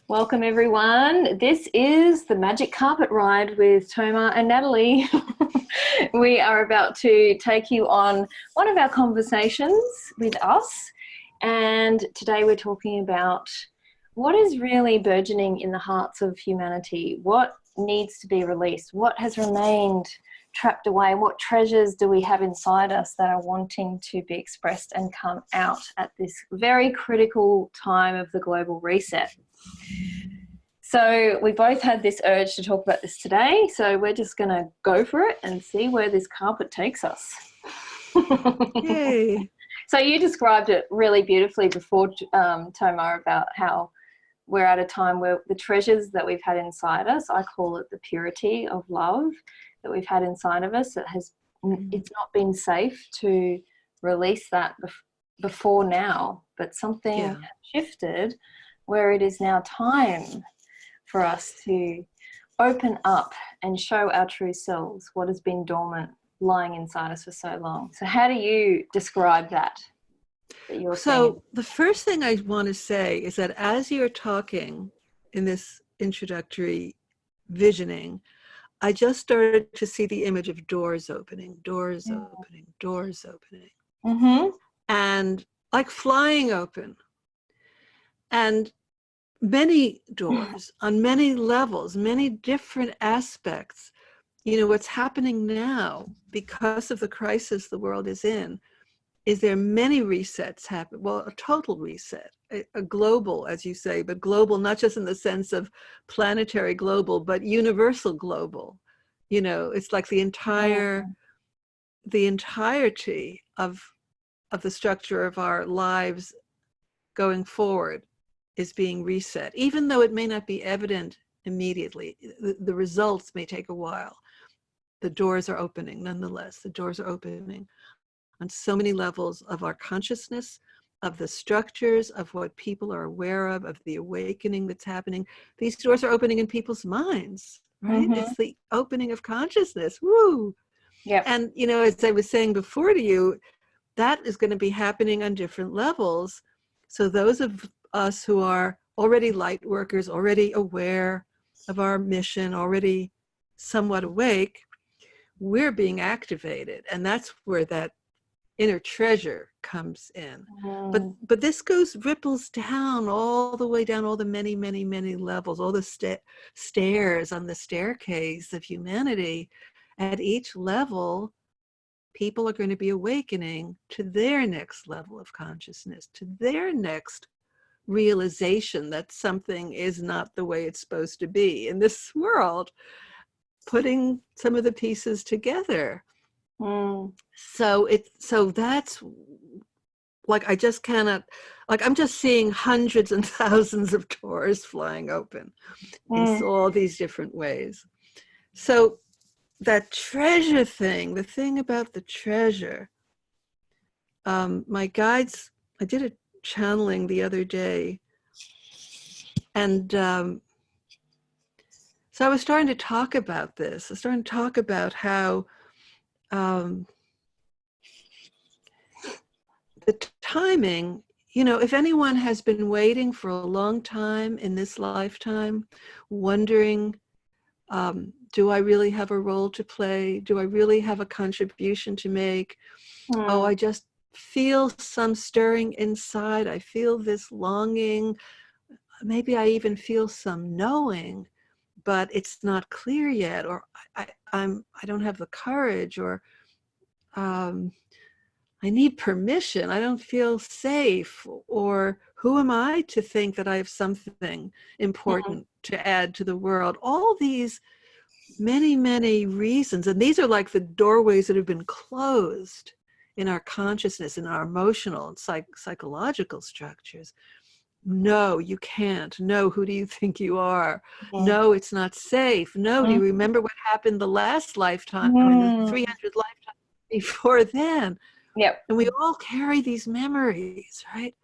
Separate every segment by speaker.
Speaker 1: Welcome everyone. This is the Magic Carpet Ride with Toma and Natalie. We are about to take you on one of our conversations with us, and today we're talking about what is really burgeoning in the hearts of humanity, what needs to be released, what has remained trapped away, what treasures do we have inside us that are wanting to be expressed and come out at this very critical time of the global reset. So we both had this urge to talk about this today, so we're just going to go for it and see where this carpet takes us.
Speaker 2: Yay.
Speaker 1: So you described it really beautifully before, Toma, about how we're at a time where the treasures that we've had inside us, I call it the purity of love that we've had inside of us, it's not been safe to release that before now, but something has shifted where it is now time for us to open up and show our true selves, what has been dormant, lying inside us for so long. So how do you describe that you're seeing?
Speaker 2: The first thing I want to say is that as you're talking in this introductory visioning, I just started to see the image of doors opening, doors opening, doors opening.
Speaker 1: Mm-hmm.
Speaker 2: And like flying open. And many doors on many levels, many different aspects. You know, what's happening now because of the crisis the world is in, is there many resets happen. Well, a total reset, a global, as you say, but global, not just in the sense of planetary global, but universal global. You know, it's like the entirety of the structure of our lives going forward is being reset, even though it may not be evident immediately. The results may take a while. The doors are opening, nonetheless. The doors are opening on so many levels of our consciousness, of the structures, of what people are aware of the awakening that's happening. These doors are opening in people's minds, right?
Speaker 1: Mm-hmm.
Speaker 2: It's the opening of consciousness. Woo!
Speaker 1: Yeah.
Speaker 2: And, you know, as I was saying before to you, that is going to be happening on different levels. So those of us who are already light workers, already aware of our mission, already somewhat awake, we're being activated. And that's where that inner treasure comes in. But this ripples down all the way down, all the many, many, many levels, all the stairs on the staircase of humanity. At each level, people are going to be awakening to their next level of consciousness, to their next realization that something is not the way it's supposed to be in this world, putting some of the pieces together. So that's like, I just cannot, like, I'm just seeing hundreds and thousands of doors flying open in all these different ways. So that treasure thing, the thing about the treasure, my guides, I did a channeling the other day, and so I was starting to talk about this. I was starting to talk about how the timing, you know, if anyone has been waiting for a long time in this lifetime, wondering, do I really have a role to play? Do I really have a contribution to make? Oh, I just feel some stirring inside. I feel this longing. Maybe I even feel some knowing, but it's not clear yet, or I don't have the courage, or I need permission. I don't feel safe, or who am I to think that I have something important to add to the world? All these many, many reasons, and these are like the doorways that have been closed in our consciousness, in our emotional and psychological structures. No, you can't. No, who do you think you are? No, it's not safe. No, do you remember what happened the last lifetime, in the 300 lifetimes before then?
Speaker 1: Yep.
Speaker 2: And we all carry these memories, right?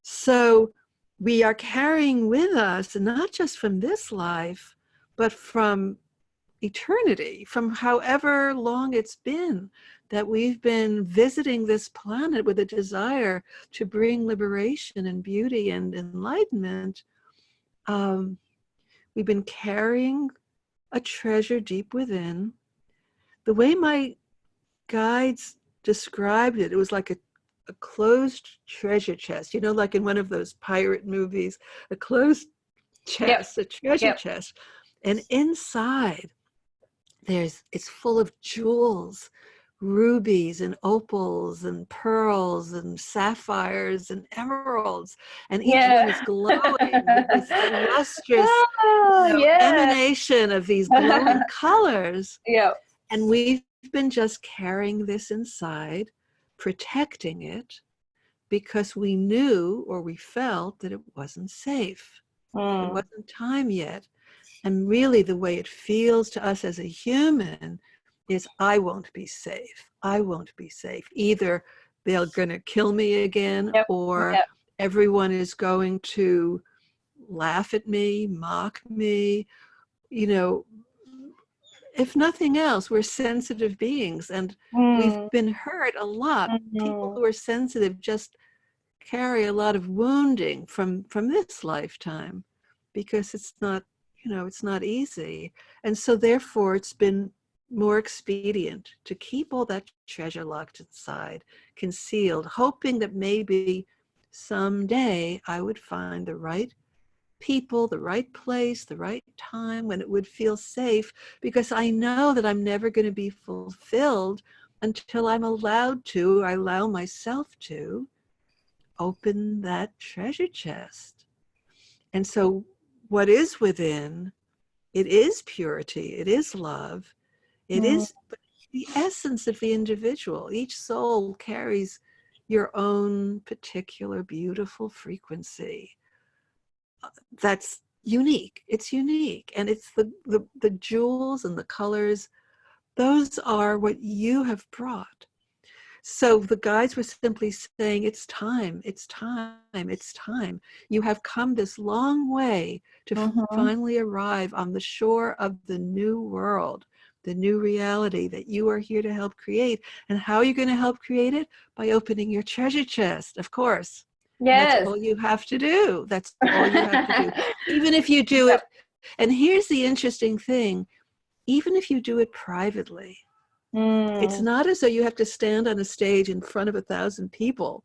Speaker 2: So we are carrying with us, not just from this life, but from eternity, from however long it's been that we've been visiting this planet with a desire to bring liberation and beauty and enlightenment. we've been carrying a treasure deep within. The way my guides described it, it was like a closed treasure chest, you know, like in one of those pirate movies, a closed chest, a treasure chest. And inside, it's full of jewels, rubies and opals and pearls and sapphires and emeralds, and each one is glowing with this lustrous emanation of these glowing colors. And we've been just carrying this inside, protecting it, because we knew or we felt that it wasn't safe. It wasn't time yet. And really the way it feels to us as a human is, I won't be safe. I won't be safe. Either they're going to kill me again, or everyone is going to laugh at me, mock me. You know, if nothing else, we're sensitive beings, and we've been hurt a lot. People who are sensitive just carry a lot of wounding from this lifetime, because it's not, you know, it's not easy. And so therefore it's been more expedient to keep all that treasure locked inside, concealed, hoping that maybe someday I would find the right people, the right place, the right time when it would feel safe, because I know that I'm never going to be fulfilled until I'm allowed to, I allow myself to open that treasure chest. And so what is within, it is purity, it is love, it is the essence of the individual. Each soul carries your own particular beautiful frequency that's unique. It's unique, and it's the jewels and the colors, those are what you have brought. So the guides were simply saying, it's time, it's time, it's time. You have come this long way to finally arrive on the shore of the new world, the new reality that you are here to help create. And how are you going to help create it? By opening your treasure chest, of course. That's all you have to do. That's all you have to do. Even if you do it, and here's the interesting thing, even if you do it privately, it's not as though you have to stand on a stage in front of 1,000 people,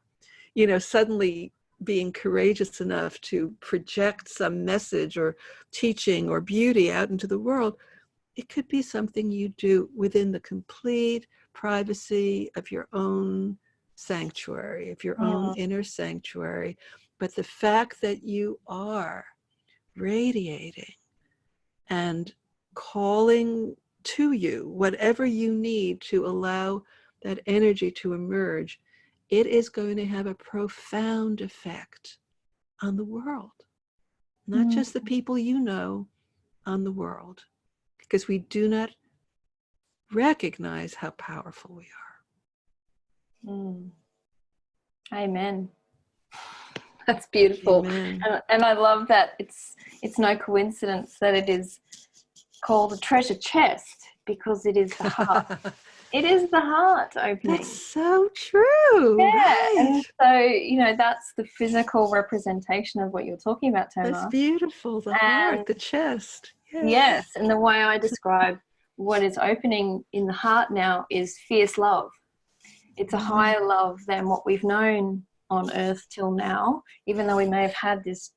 Speaker 2: you know, suddenly being courageous enough to project some message or teaching or beauty out into the world. It could be something you do within the complete privacy of your own sanctuary, of your own inner sanctuary. But the fact that you are radiating and calling to you whatever you need to allow that energy to emerge, it is going to have a profound effect on the world, not just the people you know, on the world, because we do not recognize how powerful we are.
Speaker 1: Amen. That's beautiful. And I love that it's no coincidence that it is called a treasure chest, because it is the heart. It is the heart opening.
Speaker 2: That's so true.
Speaker 1: Yeah.
Speaker 2: Right.
Speaker 1: And so, you know, that's the physical representation of what you're talking about, Tamar.
Speaker 2: That's beautiful. The heart, the chest.
Speaker 1: Yes. And the way I describe what is opening in the heart now is fierce love. It's a higher love than what we've known on earth till now. Even though we may have had this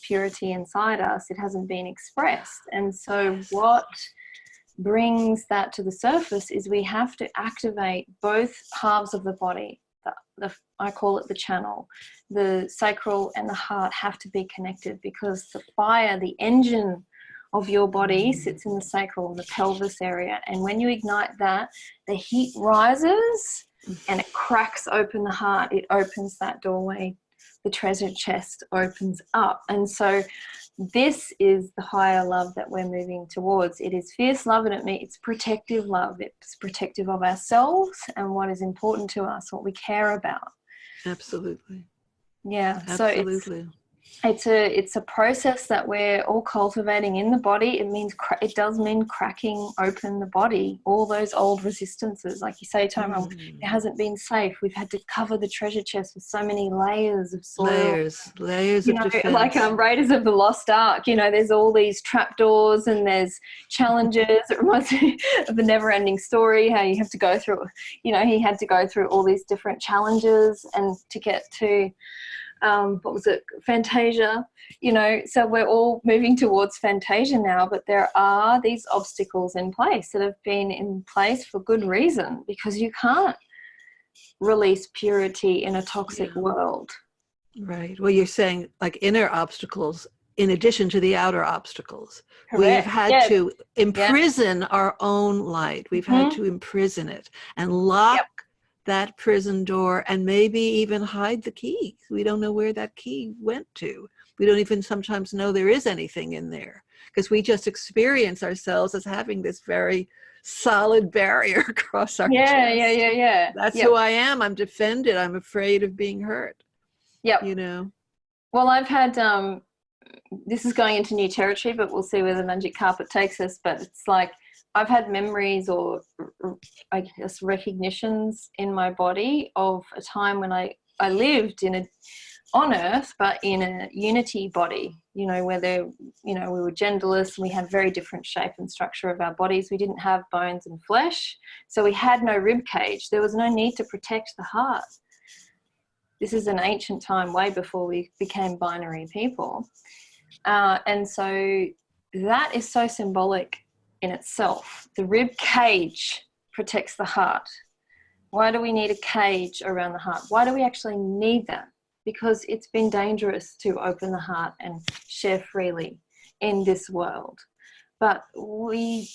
Speaker 1: purity inside us, it hasn't been expressed. And so what brings that to the surface is we have to activate both halves of the body. I call it the channel. The sacral and the heart have to be connected, because the fire, the engine of your body sits in the sacral, the pelvis area. And when you ignite that, the heat rises and it cracks open the heart. It opens that doorway. The treasure chest opens up. And so this is the higher love that we're moving towards. It is fierce love, and it's protective love. It's protective of ourselves and what is important to us, what we care about.
Speaker 2: Absolutely.
Speaker 1: Yeah.
Speaker 2: Absolutely.
Speaker 1: it's a process that we're all cultivating in the body. It means it does mean cracking open the body, all those old resistances, like you say, Toma. It hasn't been safe. We've had to cover the treasure chest with so many layers of soil,
Speaker 2: layers of defense,
Speaker 1: like Raiders of the Lost Ark. There's all these trapdoors and there's challenges. It reminds me of the Never-Ending Story, how you have to go through, he had to go through all these different challenges and to get to what was it, Fantasia, so we're all moving towards Fantasia now, but there are these obstacles in place that have been in place for good reason, because you can't release purity in a toxic world.
Speaker 2: Right. Well, you're saying like inner obstacles in addition to the outer obstacles.
Speaker 1: Correct.
Speaker 2: We have had to imprison our own light. We've had to imprison it and lock that prison door, and maybe even hide the key. We don't know where that key went to. We don't even sometimes know there is anything in there, because we just experience ourselves as having this very solid barrier across our chest. That's who I am. I'm defended. I'm afraid of being hurt.
Speaker 1: Well, I've had this is going into new territory, but we'll see where the magic carpet takes us. But it's like I've had memories, or I guess recognitions in my body of a time when I lived on Earth, but in a unity body, where we were genderless, and we had very different shape and structure of our bodies. We didn't have bones and flesh, so we had no rib cage. There was no need to protect the heart. This is an ancient time, way before we became binary people. And so that is so symbolic in itself. The rib cage protects the heart. Why do we need a cage around the heart? Why do we actually need that? Because it's been dangerous to open the heart and share freely in this world. But we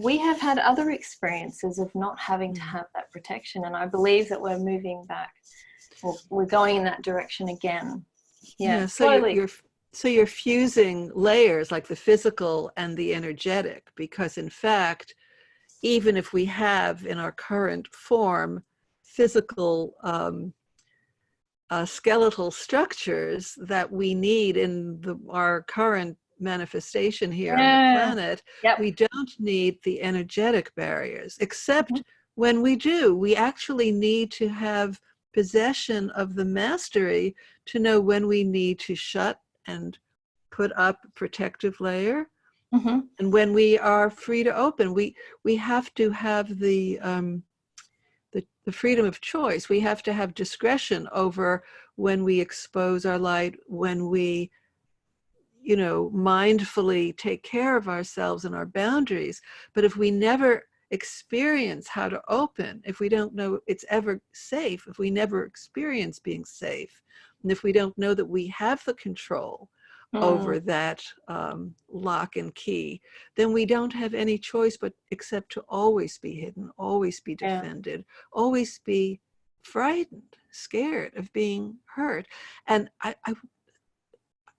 Speaker 1: have had other experiences of not having to have that protection, and I believe that we're moving back. We're going in that direction again.
Speaker 2: So you're fusing layers like the physical and the energetic, because in fact, even if we have in our current form physical skeletal structures that we need in our current manifestation here on the planet, we don't need the energetic barriers, except when we do. We actually need to have possession of the mastery to know when we need to shut and put up a protective layer, and when we are free to open. We have to have the freedom of choice. We have to have discretion over when we expose our light, when we mindfully take care of ourselves and our boundaries. But if we never experience how to open, if we don't know it's ever safe, if we never experience being safe, and if we don't know that we have the control over that lock and key, then we don't have any choice but except to always be hidden, always be defended, always be frightened, scared of being hurt. And I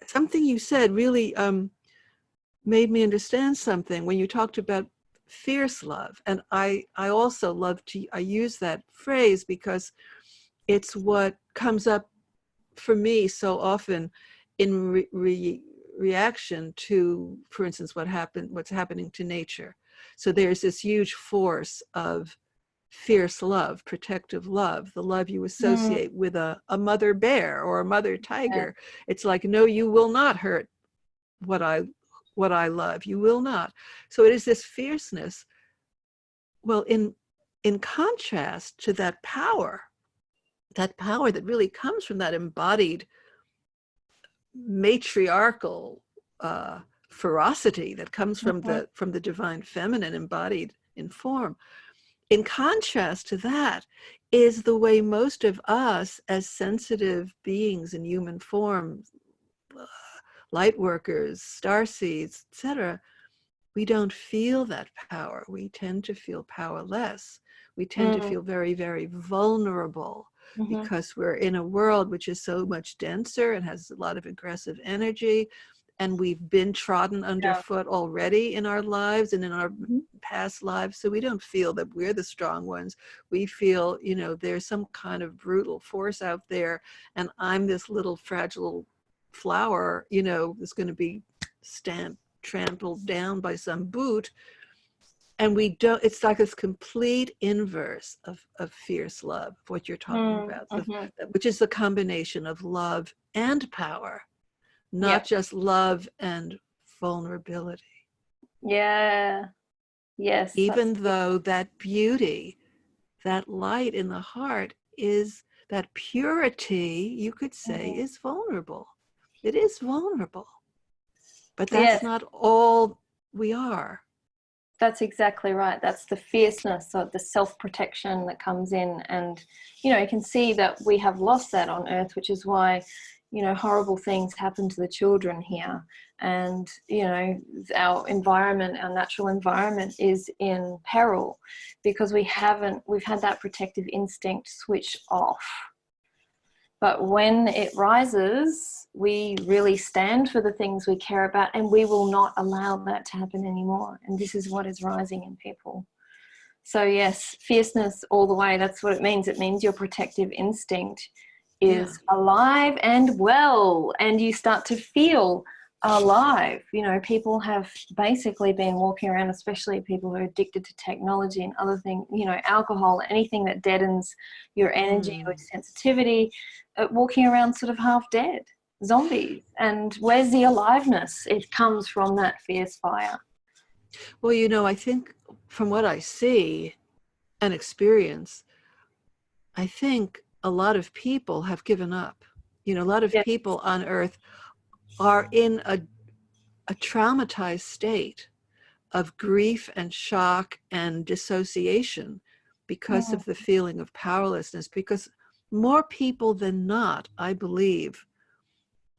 Speaker 2: something you said really made me understand something when you talked about fierce love. And I also I use that phrase because it's what comes up for me so often in reaction to, for instance, what's happening to nature. So there's this huge force of fierce love, protective love, the love you associate with a mother bear or a mother tiger. It's like, no, you will not hurt what I love. You will not. So it is this fierceness. Well, in contrast to that power that really comes from that embodied matriarchal ferocity that comes from the divine feminine embodied in form. In contrast to that is the way most of us as sensitive beings in human form, light workers, starseeds, etc., we don't feel that power. We tend to feel powerless. We tend to feel very, very vulnerable because we're in a world which is so much denser and has a lot of aggressive energy, and we've been trodden underfoot already in our lives and in our past lives. So we don't feel that we're the strong ones. We feel, there's some kind of brutal force out there, and I'm this little fragile flower, you know, is going to be trampled down by some boot. And we don't, it's like this complete inverse of fierce love, what you're talking about, which is the combination of love and power, not just love and vulnerability.
Speaker 1: Yeah. Yes.
Speaker 2: Even though that beauty, that light in the heart is, that purity, you could say, is vulnerable. It is vulnerable. But that's not all we are.
Speaker 1: That's exactly right. That's the fierceness or the self-protection that comes in. And, you know, you can see that we have lost that on Earth, which is why, you know, horrible things happen to the children here. And, you know, our environment, our natural environment is in peril because we've had that protective instinct switched off. But when it rises, we really stand for the things we care about, and we will not allow that to happen anymore. And this is what is rising in people. So yes, fierceness all the way, that's what it means. It means your protective instinct is alive and well, and you start to feel alive. You know, people have basically been walking around, especially people who are addicted to technology and other things, you know, alcohol, anything that deadens your energy or sensitivity, walking around sort of half dead, zombies. And where's the aliveness? It comes from that fierce fire.
Speaker 2: Well, you know, I think from what I see and experience, I think a lot of people have given up. You know, a lot of people on Earth are in a traumatized state of grief and shock and dissociation because of the feeling of powerlessness, because more people than not, I believe,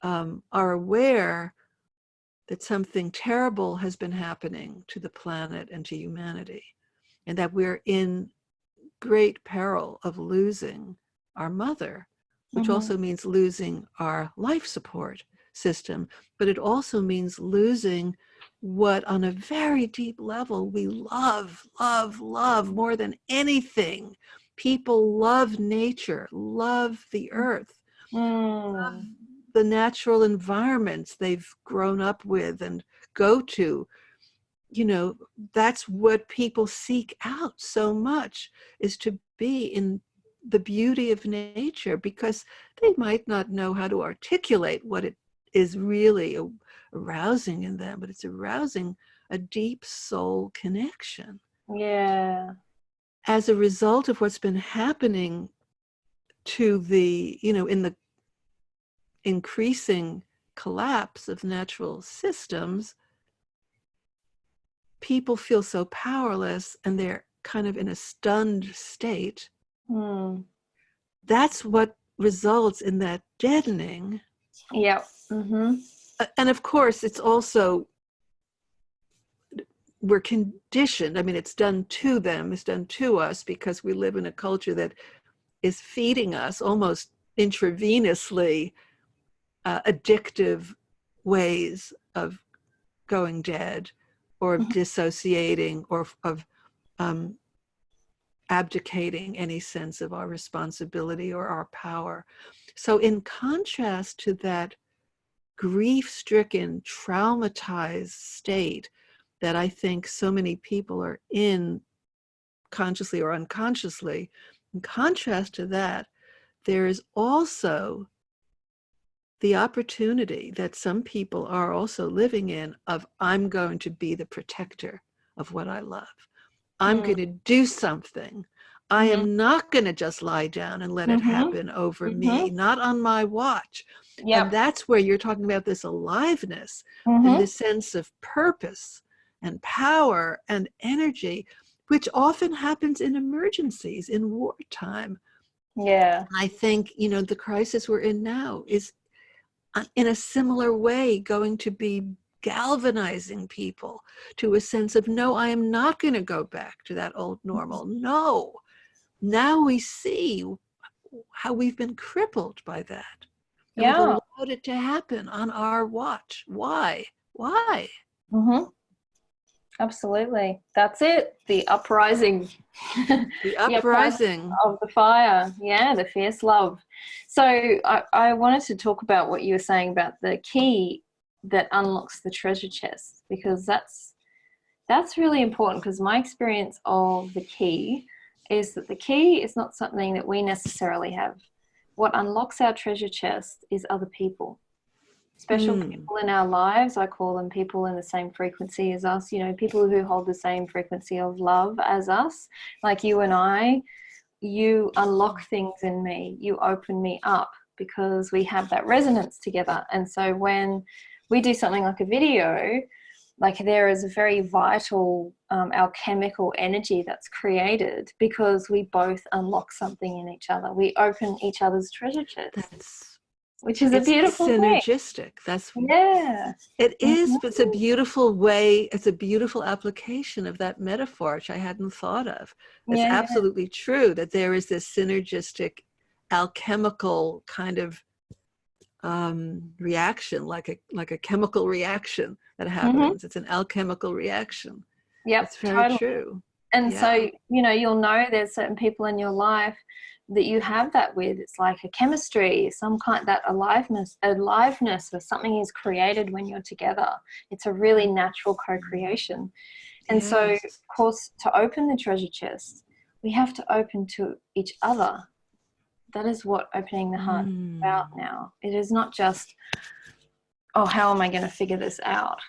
Speaker 2: are aware that something terrible has been happening to the planet and to humanity, and that we're in great peril of losing our mother, which also means losing our life support system, but it also means losing what on a very deep level we love more than anything. People love nature, love the earth, love the natural environments they've grown up with and go to. You know, that's what people seek out so much, is to be in the beauty of nature, because they might not know how to articulate what it is really arousing in them, but it's arousing a deep soul connection.
Speaker 1: Yeah.
Speaker 2: As a result of what's been happening to the, you know, in the increasing collapse of natural systems, people feel so powerless and they're kind of in a stunned state. That's what results in that deadening.
Speaker 1: Yeah.
Speaker 2: And of course, it's also, we're conditioned. I mean, it's done to them, it's done to us, because we live in a culture that is feeding us almost intravenously addictive ways of going dead, or of dissociating, or of abdicating any sense of our responsibility or our power. So in contrast to that grief-stricken, traumatized state that I think so many people are in, consciously or unconsciously, in contrast to that, there is also the opportunity that some people are also living in of, I'm going to be the protector of what I love. I'm going to do something. I am not going to just lie down and let it happen over me, not on my watch. And that's where you're talking about this aliveness and this sense of purpose and power and energy, which often happens in emergencies, in wartime.
Speaker 1: Yeah.
Speaker 2: I think, you know, the crisis we're in now is in a similar way going to be galvanizing people to a sense of, no, I am not going to go back to that old normal. No. Now we see how we've been crippled by that. And we've allowed it to happen on our watch. Why?
Speaker 1: Absolutely. That's it. The uprising.
Speaker 2: The
Speaker 1: The uprising
Speaker 2: uprising.
Speaker 1: of the fire. Yeah, the fierce love. So I wanted to talk about what you were saying about the key that unlocks the treasure chest, because that's really important, because my experience of the key is that the key is not something that we necessarily have. What unlocks our treasure chest is other people, special
Speaker 2: Mm.
Speaker 1: people in our lives. I call them people in the same frequency as us, you know, people who hold the same frequency of love as us, like you and I. You unlock things in me, you open me up, because we have that resonance together. And so when we do something like a video, like there is a very vital alchemical energy that's created because we both unlock something in each other. We open each other's treasure chests,
Speaker 2: That's
Speaker 1: which is a
Speaker 2: it's
Speaker 1: beautiful thing.
Speaker 2: synergistic. That's
Speaker 1: Yeah.
Speaker 2: it is, but it's a
Speaker 1: Mhm.
Speaker 2: beautiful way, it's a beautiful application of that metaphor, which I hadn't thought of. It's
Speaker 1: Yeah, yeah.
Speaker 2: absolutely true that there is this synergistic alchemical kind of reaction, like a chemical reaction that
Speaker 1: Hmm.
Speaker 2: happens. It's an alchemical reaction.
Speaker 1: Yep,
Speaker 2: It's very
Speaker 1: totally.
Speaker 2: true.
Speaker 1: And so,
Speaker 2: Yeah.
Speaker 1: you know, you'll know there's certain people in your life that you have that with. It's like a chemistry, some kind, that aliveness where something is created when you're together. It's a really natural co-creation. And so, of
Speaker 2: Yes.
Speaker 1: course, to open the treasure chest, we have to open to each other. That is what opening the heart is about
Speaker 2: Mm.
Speaker 1: now. It is not just, oh, how am I going to figure this out?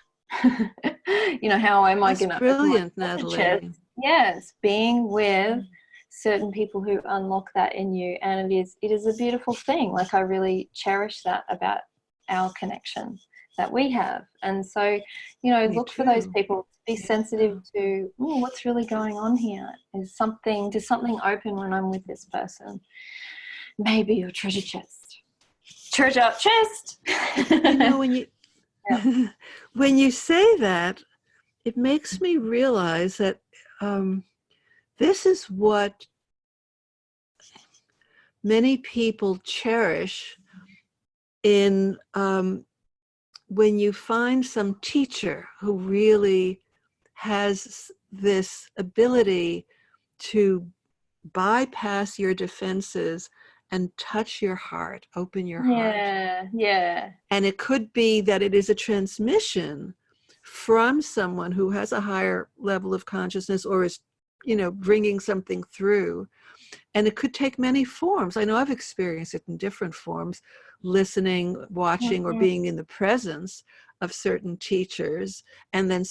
Speaker 1: You know, how am I
Speaker 2: That's
Speaker 1: going to open my
Speaker 2: brilliant,
Speaker 1: treasure chest?
Speaker 2: Natalie.
Speaker 1: Yes, being with certain people who unlock that in you, and it is a beautiful thing. Like, I really cherish that about our connection that we have. And so, you know,
Speaker 2: Me
Speaker 1: look for those
Speaker 2: too.
Speaker 1: people, be sensitive
Speaker 2: Yeah.
Speaker 1: to, oh, what's really going on here? Does something open when I'm with this person? Maybe your treasure chest. Treasure chest.
Speaker 2: You know, when you
Speaker 1: Yeah.
Speaker 2: when you say that, it makes me realize that um, this is what many people cherish in when you find some teacher who really has this ability to bypass your defenses and touch your heart, open your heart.
Speaker 1: Yeah, yeah.
Speaker 2: And it could be that it is a transmission from someone who has a higher level of consciousness or is, bringing something through. And it could take many forms. I know I've experienced it in different forms, listening, watching, or
Speaker 1: Mhm.
Speaker 2: being in the presence of certain teachers, and then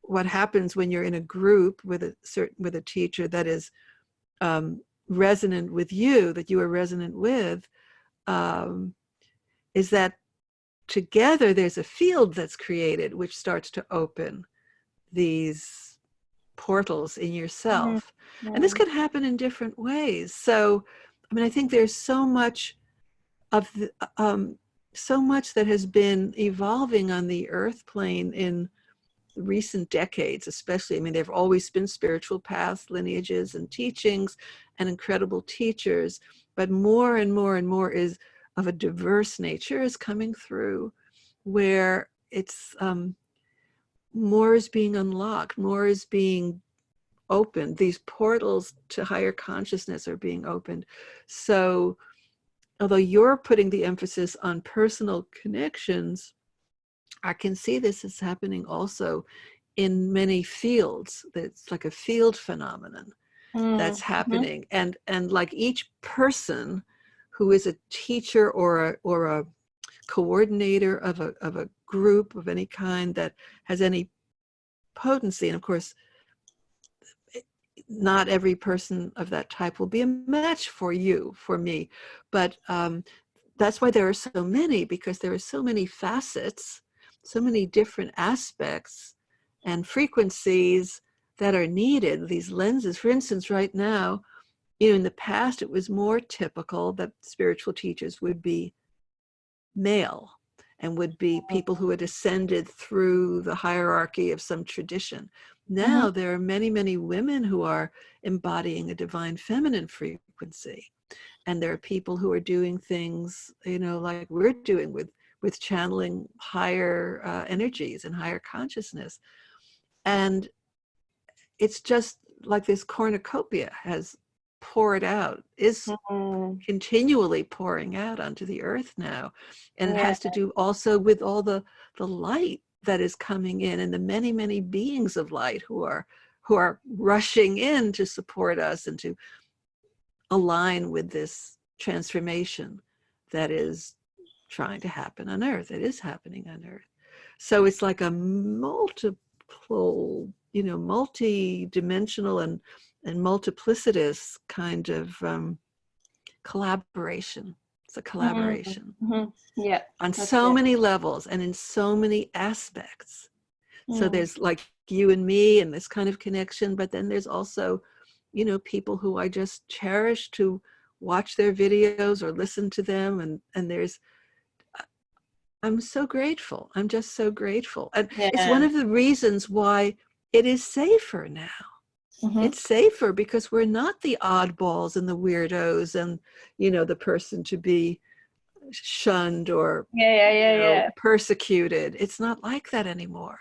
Speaker 2: what happens when you're in a group with a teacher that is resonant with you, that you are resonant with, um, is that together there's a field that's created which starts to open these portals in
Speaker 1: Mhm.
Speaker 2: yourself. And this
Speaker 1: Mhm.
Speaker 2: can happen in different ways. So, I mean, I think there's so much of so much that has been evolving on the earth plane in recent decades, especially. I mean, there have always been spiritual paths, lineages, and teachings, and incredible teachers, but more and more and more is of a diverse nature is coming through, where it's more is being unlocked, more is being opened. These portals to higher consciousness are being opened. So, although you're putting the emphasis on personal connections, I can see this is happening also in many fields. It's like a field phenomenon that's
Speaker 1: Mhm.
Speaker 2: happening, and like each person who is a teacher or a coordinator of a group of any kind that has any potency, and of course not every person of that type will be a match for you, for me, but that's why there are so many, because there are so many facets, so many different aspects and frequencies that are needed, these lenses. For instance, right now, in the past, it was more typical that spiritual teachers would be male and would be people who had ascended through the hierarchy of some tradition.
Speaker 1: Mhm.
Speaker 2: Now there are many, many women who are embodying a divine feminine frequency. And there are people who are doing things, like we're doing with channeling higher energies and higher consciousness. And it's just like this cornucopia has poured out, is continually pouring out onto the earth now. And it has to do also with all the light that is coming in, and the many, many beings of light who are rushing in to support us and to align with this transformation that is trying to happen on earth. It is happening on earth. So it's like a multiple, multi-dimensional and multiplicitous kind of collaboration. It's a collaboration on so many levels and in so many aspects. So there's like you and me and this kind of connection, but then there's also, people who I just cherish to watch their videos or listen to them. And I'm so grateful. I'm just so grateful. And it's one of the reasons why it is safer now. It's safer because we're not the oddballs and the weirdos and, the person to be shunned or persecuted. It's not like that anymore.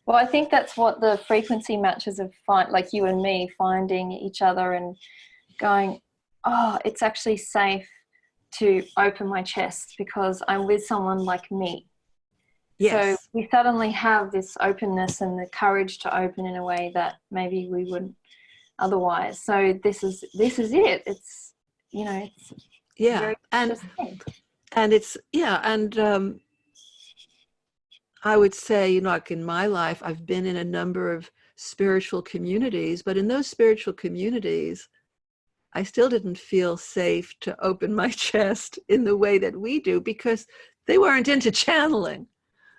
Speaker 1: Well, I think that's what the frequency matches of like you and me finding each other and going, oh, it's actually safe to open my chest because I'm with someone like me. Yes. So we suddenly have this openness and the courage to open in a way that maybe we wouldn't otherwise. So this is it. It's, it's very
Speaker 2: and it's I would say, like in my life, I've been in a number of spiritual communities, but in those spiritual communities, I still didn't feel safe to open my chest in the way that we do because they weren't into channeling.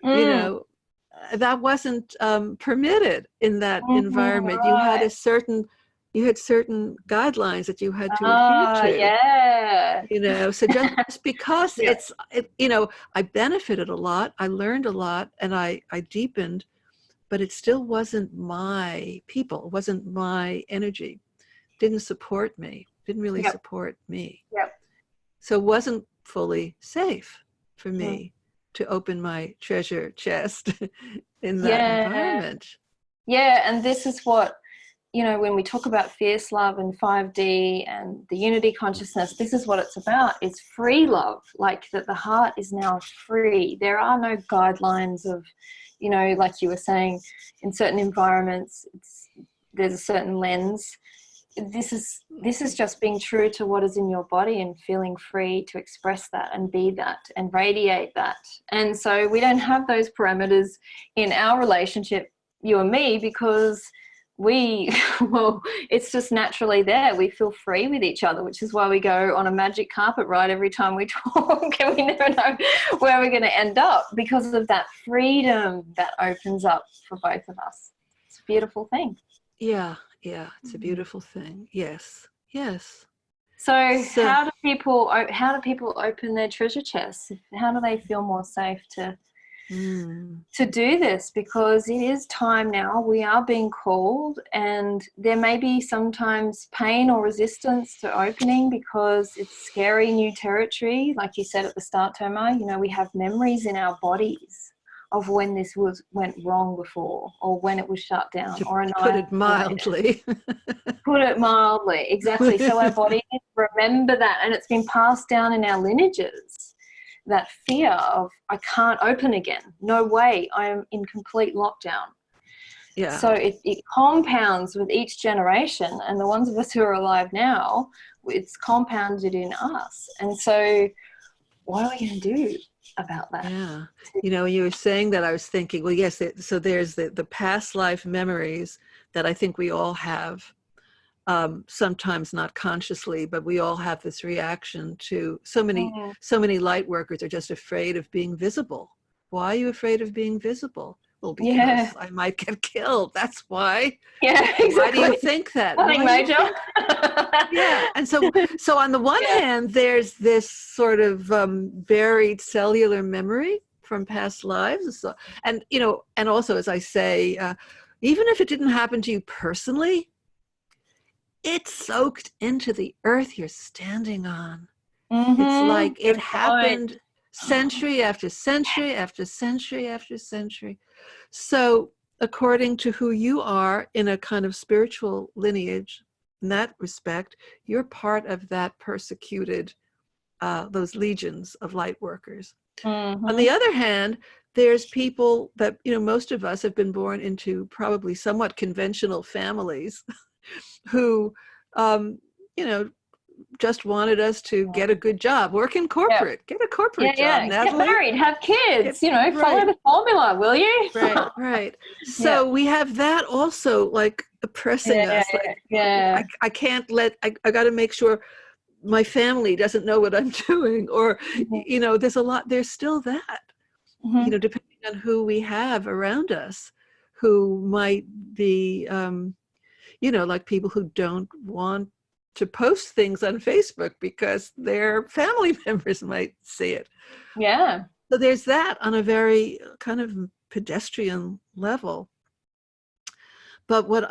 Speaker 2: That wasn't permitted in that environment. Right. You had certain guidelines that you had to adhere to. So just because I benefited a lot, I learned a lot, and I deepened, but it still wasn't my people. It wasn't my energy. Didn't support me. Didn't really support me. So it wasn't fully safe for me to open my treasure chest in that environment.
Speaker 1: And this is what, when we talk about fierce love and 5D and the unity consciousness, this is what it's about. It's free love, like that the heart is now free. There are no guidelines of, like you were saying, in certain environments, there's a certain lens. This is just being true to what is in your body and feeling free to express that and be that and radiate that. And so we don't have those parameters in our relationship, you and me, because it's just naturally there. We feel free with each other, which is why we go on a magic carpet ride every time we talk, and we never know where we're going to end up because of that freedom that opens up for both of us. It's a beautiful thing.
Speaker 2: Yeah, it's a beautiful thing. Yes.
Speaker 1: So how do people open their treasure chests? How do they feel more safe to do this? Because it is time now. We are being called, and there may be sometimes pain or resistance to opening because it's scary new territory. Like you said at the start, Tomar, we have memories in our bodies of when this went wrong before, or when it was shut down,
Speaker 2: put it mildly.
Speaker 1: Put it mildly, exactly. So our bodies remember that, and it's been passed down in our lineages. That fear of I can't open again. No way. I am in complete lockdown. Yeah. So it compounds with each generation, and the ones of us who are alive now, it's compounded in us. And so, what are we going to do about that?
Speaker 2: Yeah. When you were saying that, I was thinking, well, yes, so there's the past life memories that I think we all have, sometimes not consciously, but we all have this reaction to so many light workers are just afraid of being visible. Why are you afraid of being visible? Well, because I might get killed. That's why.
Speaker 1: Yeah, exactly.
Speaker 2: Why do you think that?
Speaker 1: Nothing major.
Speaker 2: Yeah. And so on the one hand, there's this sort of buried cellular memory from past lives. So, and also, as I say, even if it didn't happen to you personally, it's soaked into the earth you're standing on. It's like it happened century after century after century after century. So according to who you are in a kind of spiritual lineage. In that respect, you're part of that persecuted, those legions of light workers.
Speaker 1: Mm-hmm.
Speaker 2: On the other hand, there's people that, most of us have been born into probably somewhat conventional families who, just wanted us to get a good job, work in corporate, get a corporate job, Natalie.
Speaker 1: Get married, have kids, follow
Speaker 2: right.
Speaker 1: the formula, will you?
Speaker 2: Right. So we have that also like oppressing us. Like, I can't I got to make sure my family doesn't know what I'm doing, or, there's still that, depending on who we have around us, who might be, like people who don't want to post things on Facebook because their family members might see it.
Speaker 1: Yeah.
Speaker 2: So there's that on a very kind of pedestrian level. But what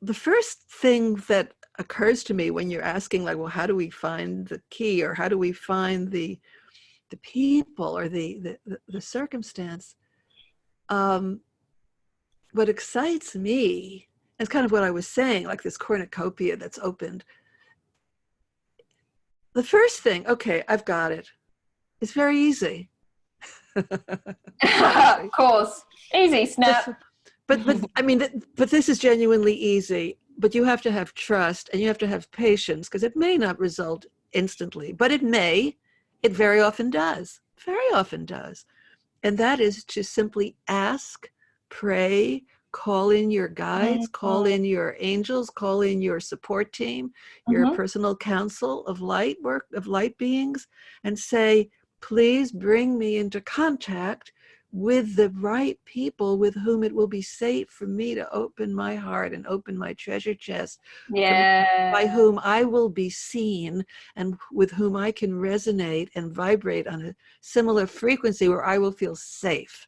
Speaker 2: the first thing that occurs to me when you're asking, like, well, how do we find the key, or how do we find the people, or the circumstance? What excites me is kind of what I was saying, like this cornucopia that's opened. The first thing, okay, I've got it. It's very easy.
Speaker 1: Of course, easy, snap.
Speaker 2: But I mean, but this is genuinely easy. But you have to have trust, and you have to have patience, because it may not result instantly, but it may. It very often does. Very often does. And that is to simply ask, pray, call in your guides, call in your angels, call in your support team, your personal council of light work, of light beings, and say, please bring me into contact with the right people with whom it will be safe for me to open my heart and open my treasure chest, by whom I will be seen, and with whom I can resonate and vibrate on a similar frequency where I will feel safe.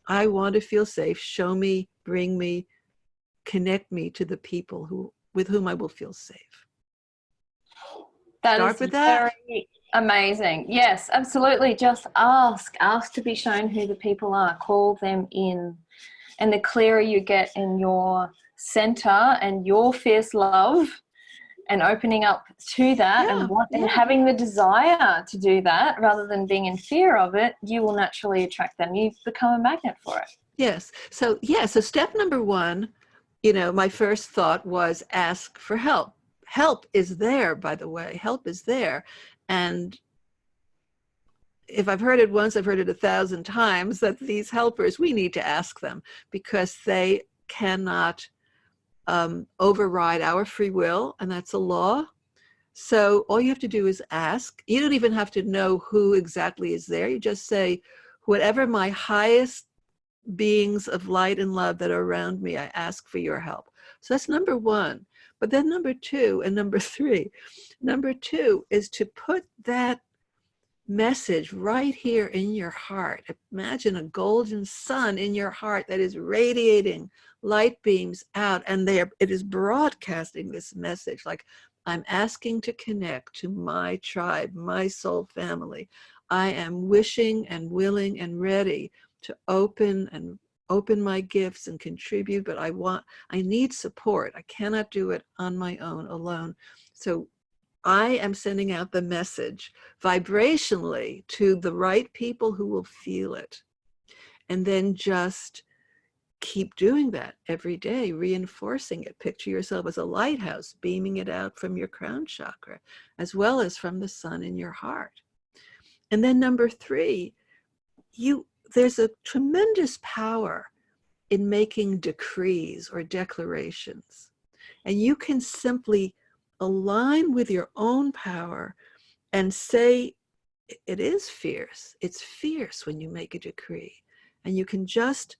Speaker 2: I want to feel safe. Show me, bring me, connect me to the people with whom I will feel safe.
Speaker 1: Start with that. Very amazing. Yes, absolutely. Just ask to be shown who the people are. Call them in. And the clearer you get in your center and your fierce love, and opening up to that, and having the desire to do that rather than being in fear of it, you will naturally attract them. You become a magnet for it.
Speaker 2: Yes. So step number one, my first thought was ask for help. Help is there, by the way. Help is there. And if I've heard it once, I've heard it 1,000 times, that these helpers, we need to ask them, because they cannot override our free will, and that's a law. So all you have to do is ask. You don't even have to know who exactly is there. You just say, whatever my highest beings of light and love that are around me, I ask for your help. So that's number one. But then number two and number three. Number two is to put that message right here in your heart. Imagine a golden sun in your heart that is radiating light beams out, and it is broadcasting this message, like, I'm asking to connect to my tribe, my soul family. I am wishing and willing and ready to open my gifts and contribute, but I need support. I cannot do it on my own, alone. So I am sending out the message vibrationally to the right people who will feel it. And then just keep doing that every day, reinforcing it. Picture yourself as a lighthouse, beaming it out from your crown chakra, as well as from the sun in your heart. And then number three, there's a tremendous power in making decrees or declarations. And you can simply align with your own power and say, it is fierce. It's fierce when you make a decree. And you can just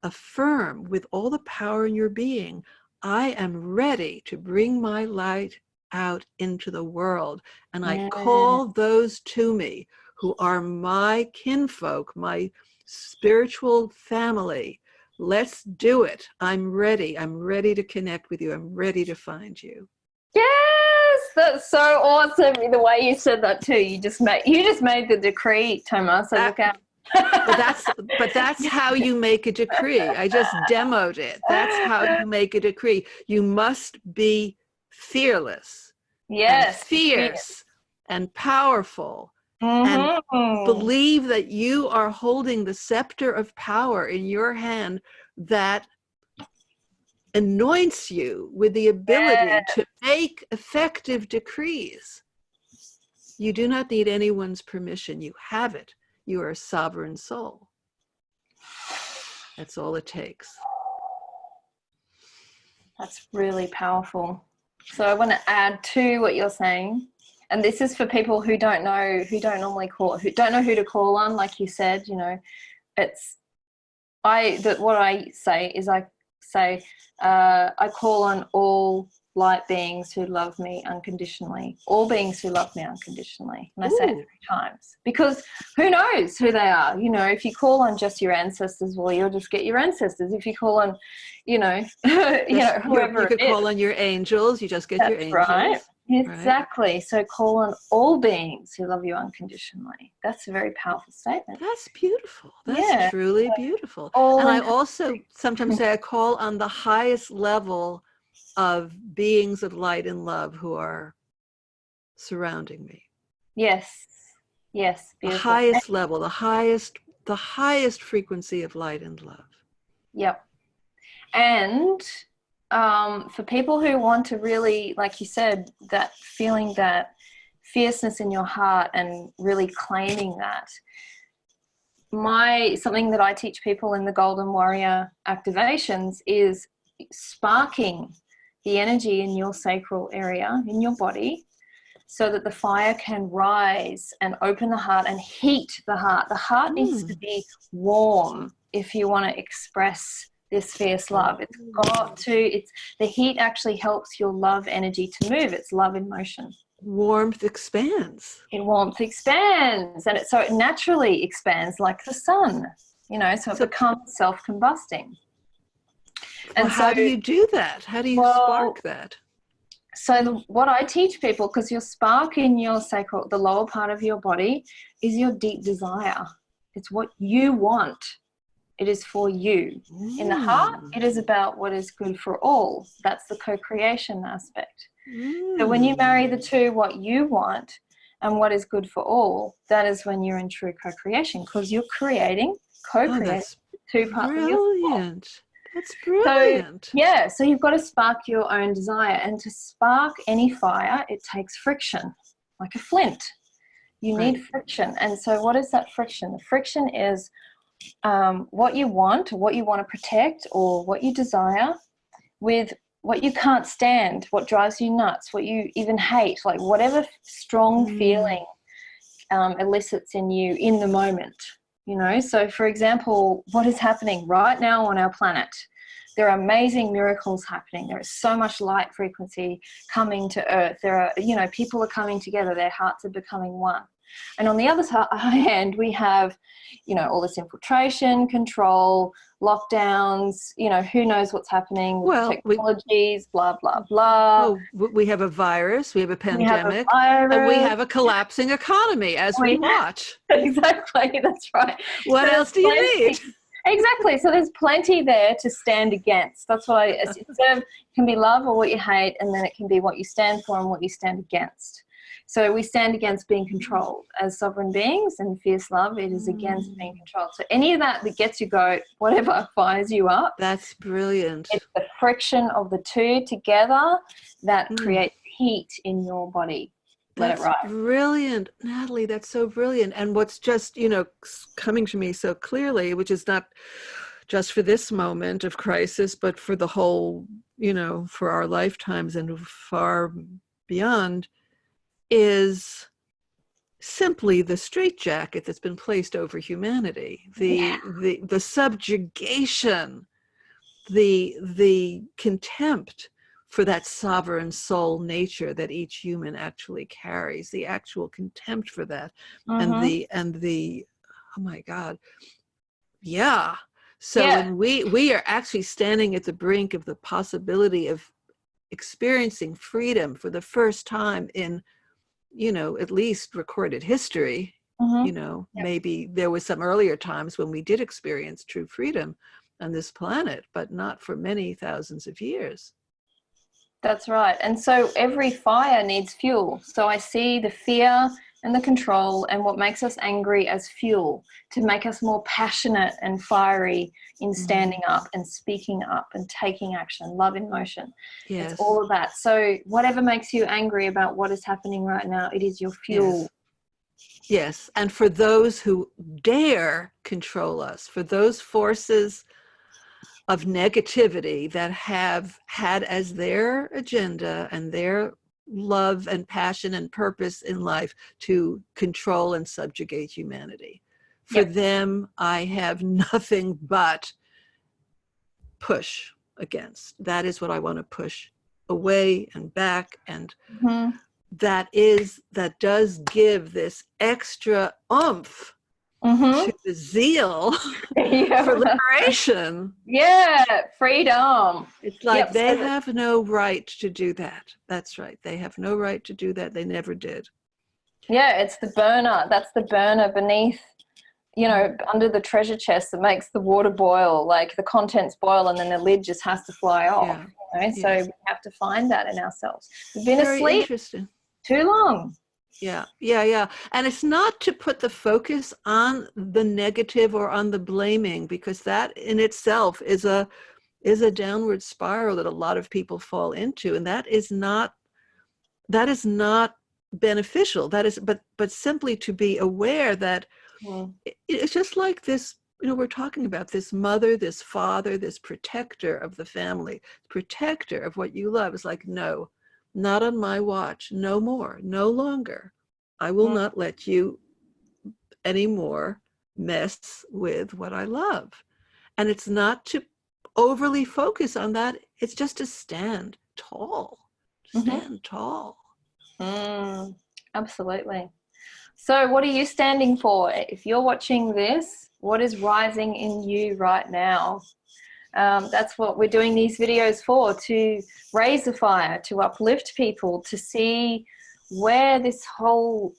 Speaker 2: affirm with all the power in your being, I am ready to bring my light out into the world. And I call those to me who are my kinfolk, my spiritual family. Let's do it. I'm ready. I'm ready to connect with you. I'm ready to find you.
Speaker 1: Yes, that's so awesome. The way you said that too. You just made the decree, Thomas. So look out.
Speaker 2: But that's how you make a decree. I just demoed it. That's how you make a decree. You must be fearless and
Speaker 1: Yes.
Speaker 2: fierce and powerful and
Speaker 1: Mm-hmm.
Speaker 2: believe that you are holding the scepter of power in your hand that anoints you with the ability
Speaker 1: Yeah.
Speaker 2: to make effective decrees. You do not need anyone's permission. You have it. You are a sovereign soul. That's all it takes.
Speaker 1: That's really powerful. So I want to add to what you're saying. And this is for people who don't know, who don't normally call, who don't know who to call on. Like you said, you know, what I say is I call on all light beings who love me unconditionally, all beings who love me unconditionally. And I say it 3 times because who knows who they are? You know, if you call on just your ancestors, well, you'll just get your ancestors. If you call on, you know, whoever
Speaker 2: you could call on your angels, you just get your angels.
Speaker 1: Right. Exactly. Right? So call on all beings who love you unconditionally. That's a very powerful statement.
Speaker 2: That's beautiful. That's truly beautiful. And I also sometimes say I call on the highest level of beings of light and love who are surrounding me.
Speaker 1: Yes. Yes.
Speaker 2: Beautiful. The highest level, the highest frequency of light and love.
Speaker 1: Yep. And for people who want to really, like you said, that feeling that fierceness in your heart and really claiming that, something that I teach people in the Golden Warrior activations is sparking the energy in your sacral area, in your body, so that the fire can rise and open the heart and heat the heart. The heart needs to be warm if you want to express this fierce love. The heat actually helps your love energy to move. It's love in motion.
Speaker 2: Warmth expands.
Speaker 1: Warmth expands, and so it naturally expands like the sun, you know, so it becomes self-combusting.
Speaker 2: And how do you do that? How do you spark that?
Speaker 1: So what I teach people, because your spark in your sacral, the lower part of your body, is your deep desire. It's what you want. It is for you. In the heart, it is about what is good for all. That's the co-creation aspect. So when you marry the two, what you want and what is good for all, that is when you're in true co-creation, because you're co-creating two parts of your soul.
Speaker 2: That's brilliant.
Speaker 1: So you've got to spark your own desire. And to spark any fire, it takes friction, like a flint. You need friction. And so what is that friction? The friction is what you want, or what you want to protect, or what you desire, with what you can't stand, what drives you nuts, what you even hate, like whatever strong feeling elicits in you in the moment, you know. So for example, what is happening right now on our planet? There are amazing miracles happening. There is so much light frequency coming to Earth. There are, you know, people are coming together. Their hearts are becoming one. And on the other hand, we have, you know, all this infiltration, control, lockdowns, you know, who knows what's happening with technologies, blah, blah, blah.
Speaker 2: Well, we have a virus, we have a pandemic, and we have a collapsing economy as we watch.
Speaker 1: Exactly, that's right.
Speaker 2: What else do you need?
Speaker 1: Exactly. So there's plenty there to stand against. That's what it can be love or what you hate, and then it can be what you stand for and what you stand against. So we stand against being controlled as sovereign beings, and fierce love, it is against being controlled. So any of that gets you go, whatever fires you up.
Speaker 2: That's brilliant.
Speaker 1: It's the friction of the two together that creates heat in your body.
Speaker 2: That's brilliant, Natalie. That's so brilliant. And what's just, you know, coming to me so clearly, which is not just for this moment of crisis, but for the whole, you know, for our lifetimes and far beyond, is simply the straitjacket that's been placed over humanity, the subjugation, the contempt for that sovereign soul nature that each human actually carries, the actual contempt for that, and the oh my God, when we are actually standing at the brink of the possibility of experiencing freedom for the first time in, you know, at least recorded history, You know,
Speaker 1: Yep.
Speaker 2: maybe there was some earlier times when we did experience true freedom on this planet, but not for many thousands of years.
Speaker 1: That's right. And so every fire needs fuel. So I see the fear and the control and what makes us angry as fuel to make us more passionate and fiery in standing up and speaking up and taking action, love in motion.
Speaker 2: Yes.
Speaker 1: It's all of that. So whatever makes you angry about what is happening right now, it is your fuel.
Speaker 2: Yes. Yes. And for those who dare control us, for those forces of negativity that have had as their agenda and their love and passion and purpose in life to control and subjugate humanity. For them, I have nothing but push against. That is what I want to push away and back. And that does give this extra oomph to the zeal for liberation.
Speaker 1: Yeah, freedom.
Speaker 2: It's like they have no right to do that. That's right. They have no right to do that. They never did.
Speaker 1: Yeah, it's the burner. That's the burner beneath, you know, under the treasure chest that makes the water boil, like the contents boil and then the lid just has to fly off. You know? So we have to find that in ourselves. We've been asleep too long.
Speaker 2: Yeah. And it's not to put the focus on the negative or on the blaming, because that in itself is a downward spiral that a lot of people fall into. And that is not beneficial. That is, but simply to be aware that it's just like this, you know, we're talking about this mother, this father, this protector of the family, protector of what you love. It's like, no, not on my watch, no more, no longer. I will not let you anymore mess with what I love. And it's not to overly focus on that. It's just to stand tall,
Speaker 1: Absolutely. So what are you standing for? If you're watching this, what is rising in you right now? That's what we're doing these videos for, to raise the fire, to uplift people, to see where this whole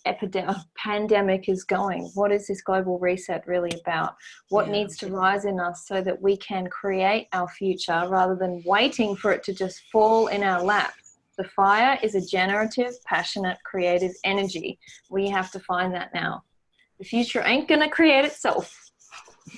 Speaker 1: pandemic is going. What is this global reset really about? What needs to rise in us so that we can create our future rather than waiting for it to just fall in our lap? The fire is a generative, passionate, creative energy. We have to find that now. The future ain't going to create itself.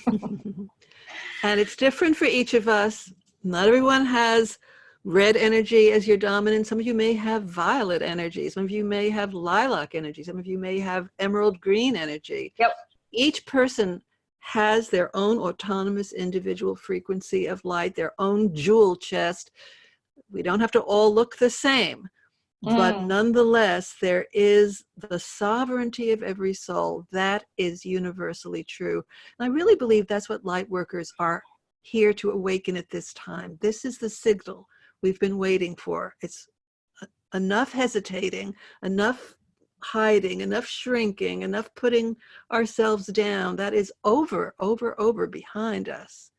Speaker 2: And it's different for each of us. Not everyone has red energy as your dominant. Some of you may have violet energy. Some of you may have lilac energy. Some of you may have emerald green energy.
Speaker 1: Yep.
Speaker 2: Each person has their own autonomous individual frequency of light, their own jewel chest. We don't have to all look the same, but nonetheless, there is the sovereignty of every soul. That is universally true. And I really believe that's what light workers are here to awaken at this time. This is the signal we've been waiting for. It's enough hesitating, enough hiding, enough shrinking, enough putting ourselves down. That is over behind us.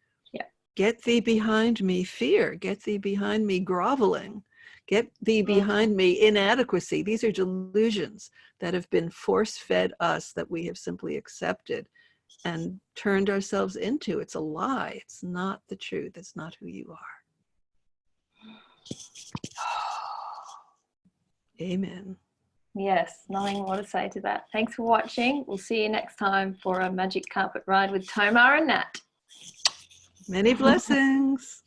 Speaker 2: Get thee behind me, fear. Get thee behind me, groveling. Get thee behind me, inadequacy. These are delusions that have been force-fed us that we have simply accepted and turned ourselves into. It's a lie. It's not the truth. It's not who you are. Amen.
Speaker 1: Yes, nothing more to say to that. Thanks for watching. We'll see you next time for a magic carpet ride with Tomar and Nat.
Speaker 2: Many blessings.